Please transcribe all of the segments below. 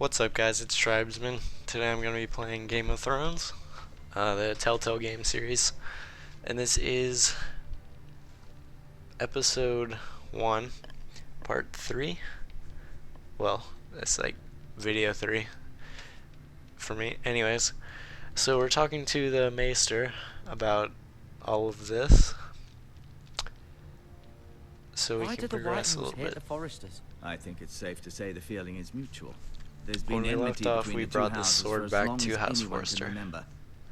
What's up, guys? It's Tribesman. Today I'm going to be playing Game of Thrones, the Telltale game series, and this is episode 1, part 3. Well, it's like video 3 for me. Anyways, so we're talking to the Maester about all of this, so we can progress a little bit. The Forresters? I think it's safe to say the feeling is mutual. There's When been we left enmity off, between we the two brought the houses sword for as back long to as House anyone can Forrester. remember.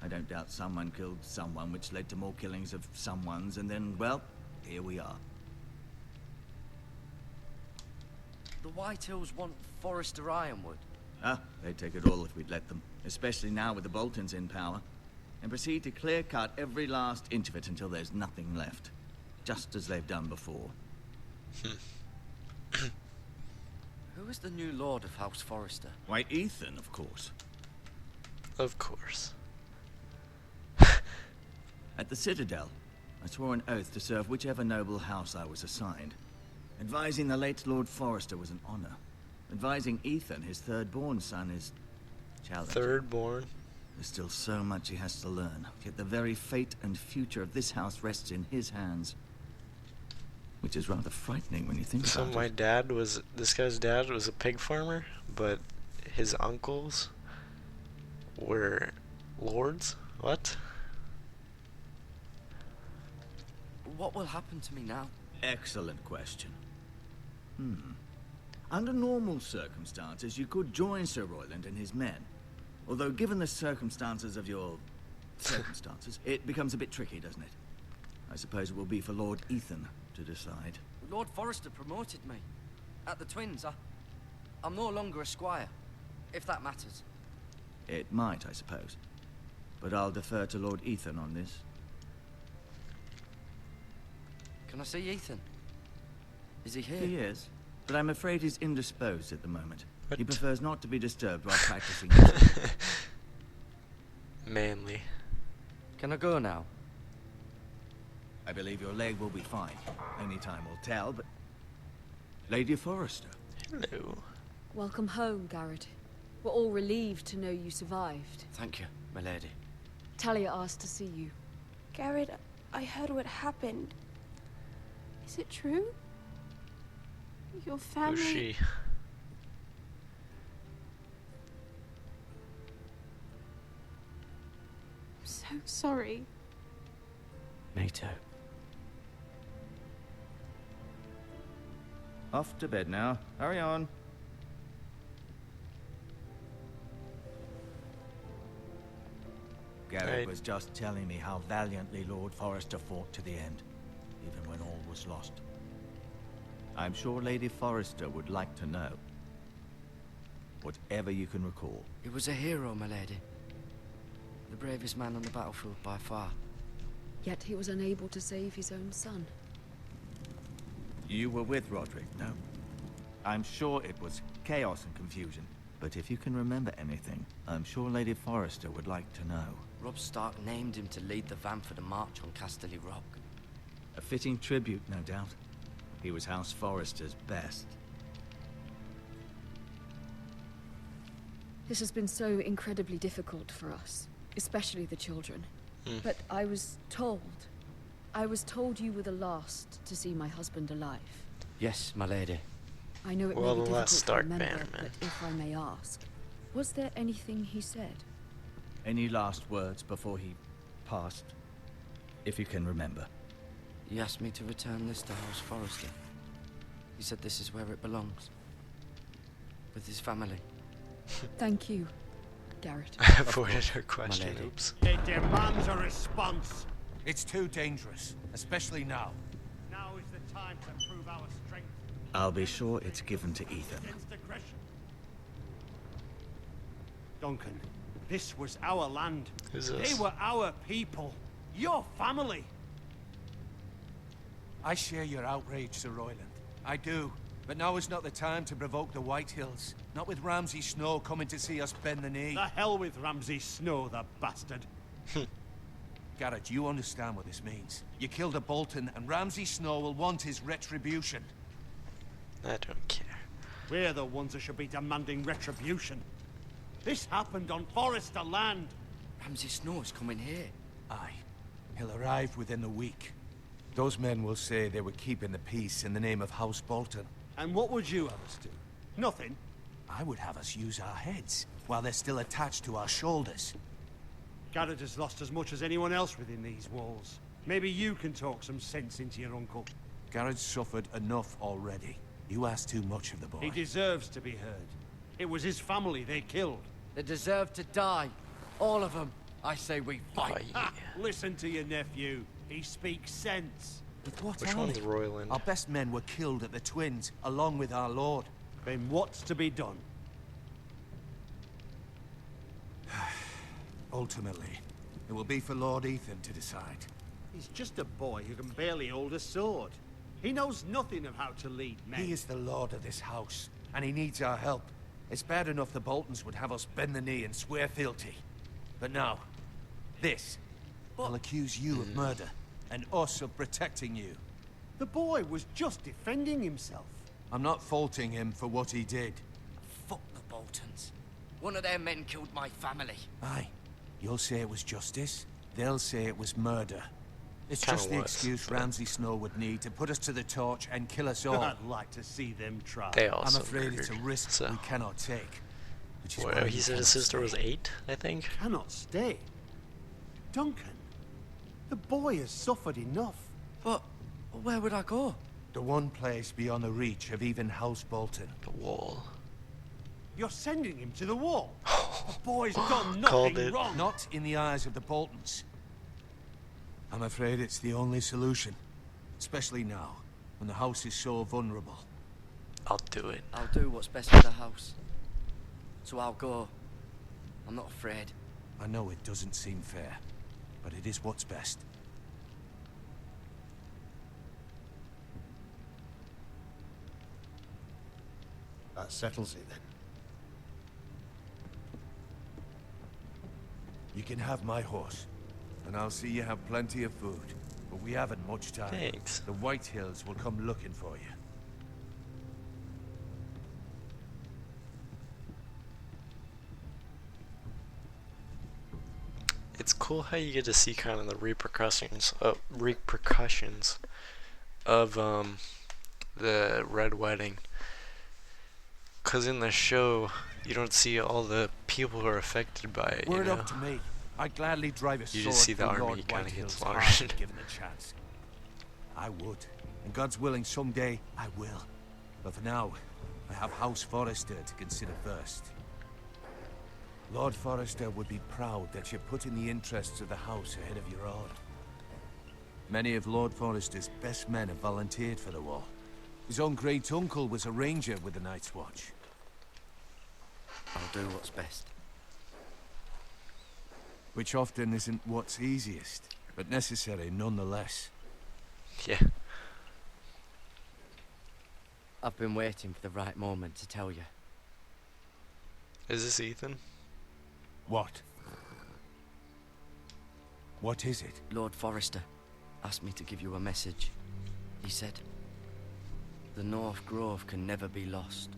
I don't doubt someone killed someone, which led to more killings of someones, and then, well, here we are. The White Hills want Forrester Ironwood. Ah, they'd take it all if we'd let them, especially now with the Boltons in power, and proceed to clear-cut every last inch of it until there's nothing left, just as they've done before. Who is the new Lord of House Forrester? Why, Ethan, of course. Of course. At the Citadel, I swore an oath to serve whichever noble house I was assigned. Advising the late Lord Forrester was an honor. Advising Ethan, his third-born son, is challenging. Third-born. There's still so much he has to learn, yet the very fate and future of this house rests in his hands. Which is rather frightening when you think So about it. this guy's dad was a pig farmer, but his uncles were lords? What? What will happen to me now? Excellent question. Under normal circumstances, you could join Sir Royland and his men. Although, given the circumstances of your circumstances, it becomes a bit tricky, doesn't it? I suppose it will be for Lord Ethan to decide. Lord Forrester promoted me. At the Twins, I'm no longer a squire, if that matters. It might, I suppose. But I'll defer to Lord Ethan on this. Can I see Ethan? Is he here? He is, but I'm afraid he's indisposed at the moment. He What? prefers not to be disturbed while practicing. Manly. Can I go now? I believe your leg will be fine. Only time will tell, but... Lady Forrester. Hello. Welcome home, Gared. We're all relieved to know you survived. Thank you, my lady. Talia asked to see you. Gared, I heard what happened. Is it true? Your family... Who's she? I'm so sorry. Me too. Off to bed now. Hurry on. Gared Right. was just telling me how valiantly Lord Forrester fought to the end, even when all was lost. I'm sure Lady Forrester would like to know. Whatever you can recall. He was a hero, my lady. The bravest man on the battlefield by far. Yet he was unable to save his own son. You were with Roderick, no? I'm sure it was chaos and confusion. But if you can remember anything, I'm sure Lady Forrester would like to know. Robb Stark named him to lead the van for the march on Casterly Rock. A fitting tribute, no doubt. He was House Forrester's best. This has been so incredibly difficult for us, especially the children. But I was told you were the last to see my husband alive. Yes, my lady. I know it Well, may be the last difficult to Stark remember, bannerman. but if I may ask, was there anything he said? Any last words before he passed? If you can remember. He asked me to return this to House Forrester. He said this is where it belongs. With his family. Thank you, Gared. I avoided her question. lady. Oops. It demands a response. It's too dangerous, especially now. Now is the time to prove our strength I'll be sure it's given to Ethan. against aggression. Duncan, this was our land. Who's They this? were our people. Your family. I share your outrage, Sir Royland. I do. But now is not the time to provoke the White Hills. Not with Ramsay Snow coming to see us bend the knee. The hell with Ramsay Snow, the bastard. Gared, you understand what this means. You killed a Bolton, and Ramsay Snow will want his retribution. I don't care. We're the ones that should be demanding retribution. This happened on Forrester land. Ramsay Snow's coming here. Aye. He'll arrive within a week. Those men will say they were keeping the peace in the name of House Bolton. And what would you have us do? Nothing. I would have us use our heads, while they're still attached to our shoulders. Gared has lost as much as anyone else within these walls. Maybe you can talk some sense into your uncle. Gared's suffered enough already. You ask too much of the boy. He deserves to be heard. It was his family they killed. They deserve to die. All of them. I say we fight. Oh, yeah. Ha! Listen to your nephew. He speaks sense. With what Which army? one's Royland? Our best men were killed at the Twins, along with our lord. Then what's to be done? Ultimately, it will be for Lord Ethan to decide. He's just a boy who can barely hold a sword. He knows nothing of how to lead men. He is the lord of this house, and he needs our help. It's bad enough the Boltons would have us bend the knee and swear fealty. But now, this. I'll accuse you of murder, and us of protecting you. The boy was just defending himself. I'm not faulting him for what he did. Fuck the Boltons. One of their men killed my family. Aye. You'll say it was justice, they'll say it was murder. It's Kinda just the was, excuse but- Ramsay Snow would need to put us to the torch and kill us all. I'd like to see them try. They I'm also afraid it's a murdered, risk so. we cannot take. Which is Well, why he you said his cannot sister was stay. 8, I think. Cannot stay. Duncan, the boy has suffered enough. But where would I go? The one place beyond the reach of even House Bolton. The wall. You're sending him to the wall. The boy's done Called nothing it. wrong. Not in the eyes of the Boltons. I'm afraid it's the only solution. Especially now, when the house is so vulnerable. I'll do it. I'll do what's best for the house. So I'll go. I'm not afraid. I know it doesn't seem fair, but it is what's best. That settles it then. You can have my horse, and I'll see you have plenty of food. But we haven't much time. Thanks. The White Hills will come looking for you. It's cool how you get to see kind of the repercussions of the Red Wedding. Cause in the show you don't see all the people who are affected by it. Word you know? up to me. I'd gladly drive a sword just see the through army Lord kinda get Whitehill's slaughtered. heart if given the chance. I would, and God's willing, someday I will. But for now, I have House Forrester to consider first. Lord Forrester would be proud that you're putting the interests of the house ahead of your own. Many of Lord Forrester's best men have volunteered for the war. His own great uncle was a ranger with the Night's Watch. I'll do what's best. Which often isn't what's easiest, but necessary nonetheless. Yeah. I've been waiting for the right moment to tell you. Is this Ethan? What? What is it? Lord Forrester asked me to give you a message. He said, the North Grove can never be lost.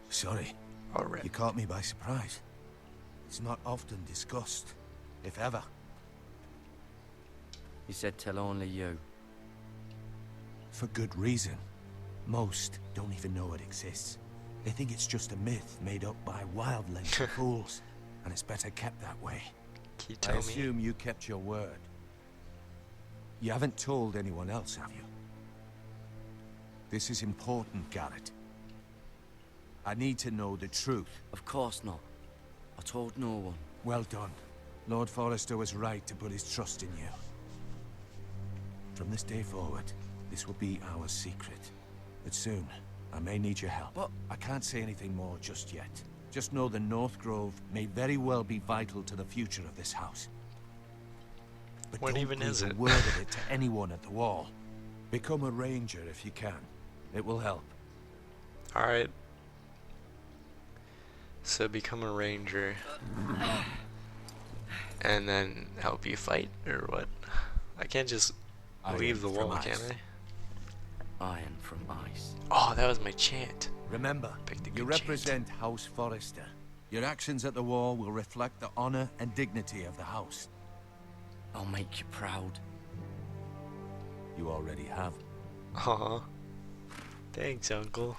Sorry, Already. you caught me by surprise. It's not often discussed, if ever. He said tell only you. For good reason. Most don't even know it exists. They think it's just a myth made up by wildlings and fools, and it's better kept that way. Can you I tell me? assume you kept your word. You haven't told anyone else, have you? This is important, Gared. I need to know the truth. Of course not. I told no one. Well done. Lord Forrester was right to put his trust in you. From this day forward, this will be our secret. But soon, I may need your help. But- I can't say anything more just yet. Just know the North Grove may very well be vital to the future of this house. But What don't even breathe is a it? word of it to anyone at the wall. Become a ranger if you can. It will help. Alright. So become a ranger. And then help you fight, or what? I can't just Leave the Iron from wall, can't ice. I? Iron from ice. Oh, that was my chant. Remember, Picked a you good represent House Forrester. Your actions at the wall will reflect the honor and dignity of the house. I'll make you proud. You already have. Aw. Thanks, Uncle.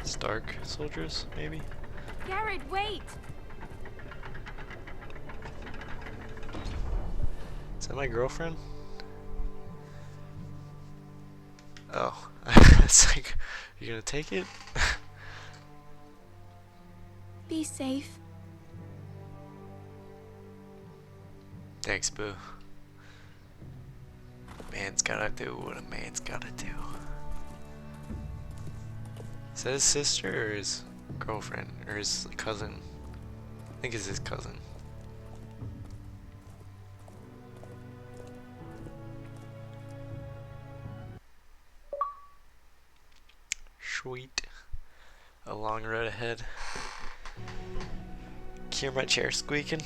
Stark soldiers, maybe? Gared, wait! Is that my girlfriend? Oh. It's like, you gonna take it? Be safe. Thanks, boo. Man's gotta do what a man's gotta do. Is that his sister or his girlfriend? Or his cousin? I think it's his cousin. Sweet. A long road ahead. Hear my chair squeaking?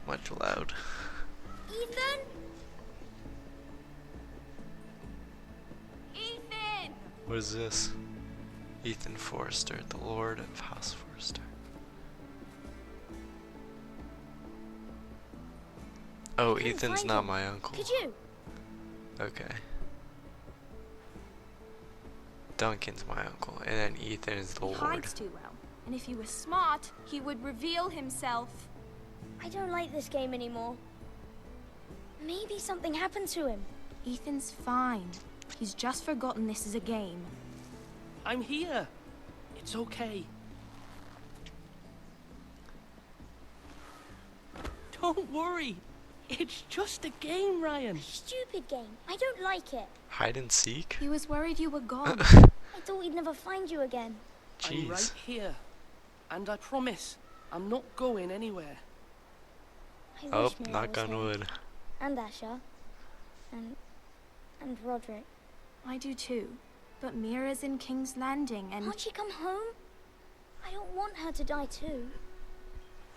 Much loud. Ethan? Ethan! What is this? Ethan Forrester, the Lord of House Forrester. Oh, couldn't Ethan's find not him. my uncle. Could you? Okay. Duncan's my uncle, and then Ethan is the He Lord. hides too well. And if he was smart, he would reveal himself. I don't like this game anymore. Maybe something happened to him. Ethan's fine. He's just forgotten this is a game. I'm here. It's okay. Don't worry. It's just a game, Ryan. Stupid game. I don't like it. Hide and seek? He was worried you were gone. I thought we'd never find you again. Jeez. I'm right here. And I promise, I'm not going anywhere. I Oh, wish Mira knock was on here. wood. And Asher. And Roderick. I do too. But Mira's in King's Landing and... Can't she come home? I don't want her to die too.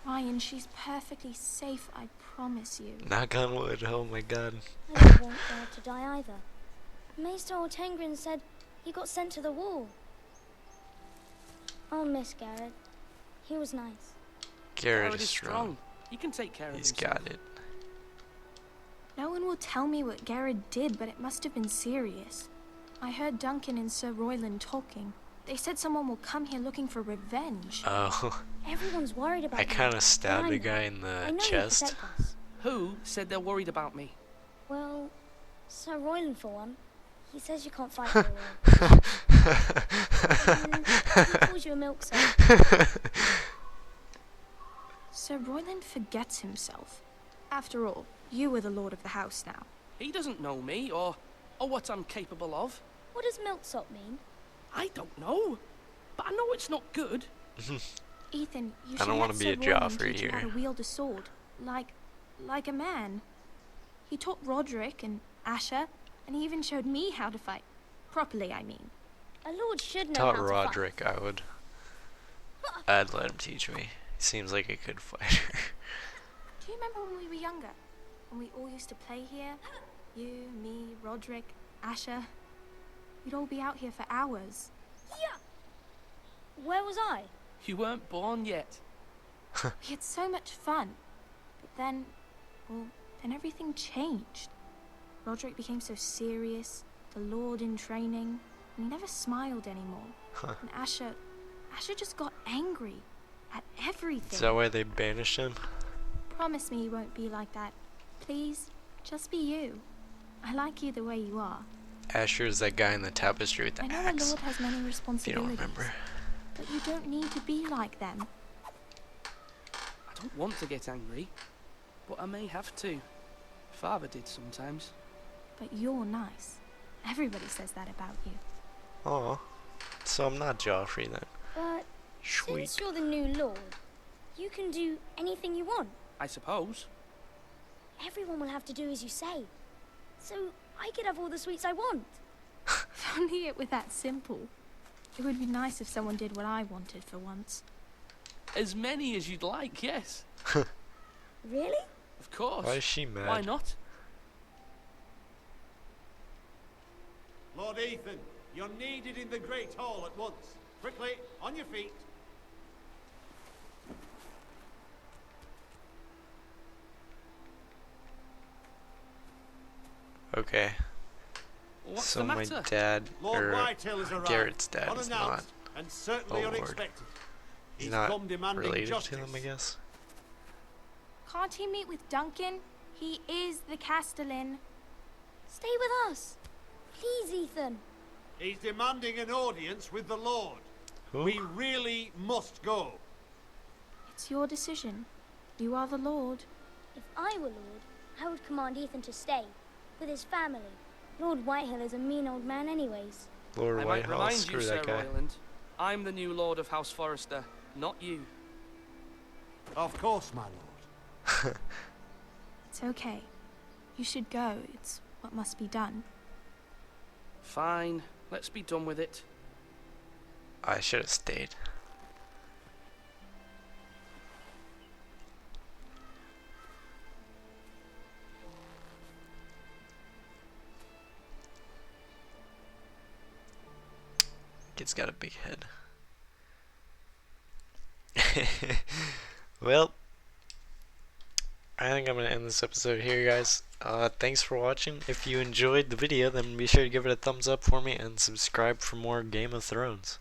Ryan, she's perfectly safe, I promise you. Knock on wood, oh my god. I don't want Gared to die either. Maester or Tengrin said he got sent to the wall. I'll miss Gared. He was nice. Gared Gared is strong. He can take care of He's himself. got it. No one will tell me what Gared did, but it must have been serious. I heard Duncan and Sir Royland talking. They said someone will come here looking for revenge. Oh. Everyone's worried about I you. kinda stabbed And a guy in I the know chest. you protect us. Who said they're worried about me? Well, Sir Royland for one. He says you can't fight very well. He calls you a milksop. Sir Royland forgets himself. After all, you are the lord of the house now. He doesn't know me or what I'm capable of. What does milksop mean? I don't know. But I know it's not good. Ethan, you I should don't let wanna be Sir a Royland Joffrey teach you how here. to wield a sword. Like a man. He taught Roderick and Asher, and he even showed me how to fight. Properly, I mean. A lord should know Taught how to Roderick, I'd let him teach me. He seems like a good fighter. Do you remember when we were younger? When we all used to play here? You, me, Roderick, Asher. We'd all be out here for hours. Yeah. Where was I? You weren't born yet. We had so much fun. But then, well, then everything changed. Roderick became so serious, the Lord in training, and he never smiled anymore. And Asher just got angry at everything. Is that why they banished him? Promise me you won't be like that. Please, just be you. I like you the way you are. Asher is that guy in the tapestry with the I know a axe. lord has many If you responsibilities. don't remember. But you don't need to be like them. I don't want to get angry, but I may have to. Father did sometimes. But you're nice. Everybody says that about you. Aw. So I'm not Joffrey then. But Sweet. since you're the new lord, you can do anything you want. I suppose. Everyone will have to do as you say. so I could have all the sweets I want. If only it were that simple. It would be nice if someone did what I wanted for once. As many as you'd like, yes. Really? Of course. Why is she mad? Why not? Lord Ethan, you're needed in the Great Hall at once. Quickly, on your feet. Okay. What's So the my matter? dad, Lord or Whitehill has arrived. Garrett's dad, is not Unannounced and certainly a lord. unexpected. He's He's not come demanding related justice. to them, I guess. Can't he meet with Duncan? He is the Castellan. Stay with us. Please, Ethan. He's demanding an audience with the Lord. Who? We really must go. It's your decision. You are the Lord. If I were Lord, I would command Ethan to stay with his family. Lord Whitehill is a mean old man anyways. Lord I might Whitehall, remind you, screw Sir that guy. Royland, I'm the new Lord of House Forrester, not you. Of course, my lord. It's okay. You should go. It's what must be done. Fine, let's be done with it. I should have stayed. Kid's got a big head. Well, I think I'm going to end this episode here, guys. Thanks for watching. If you enjoyed the video, then be sure to give it a thumbs up for me and subscribe for more Game of Thrones.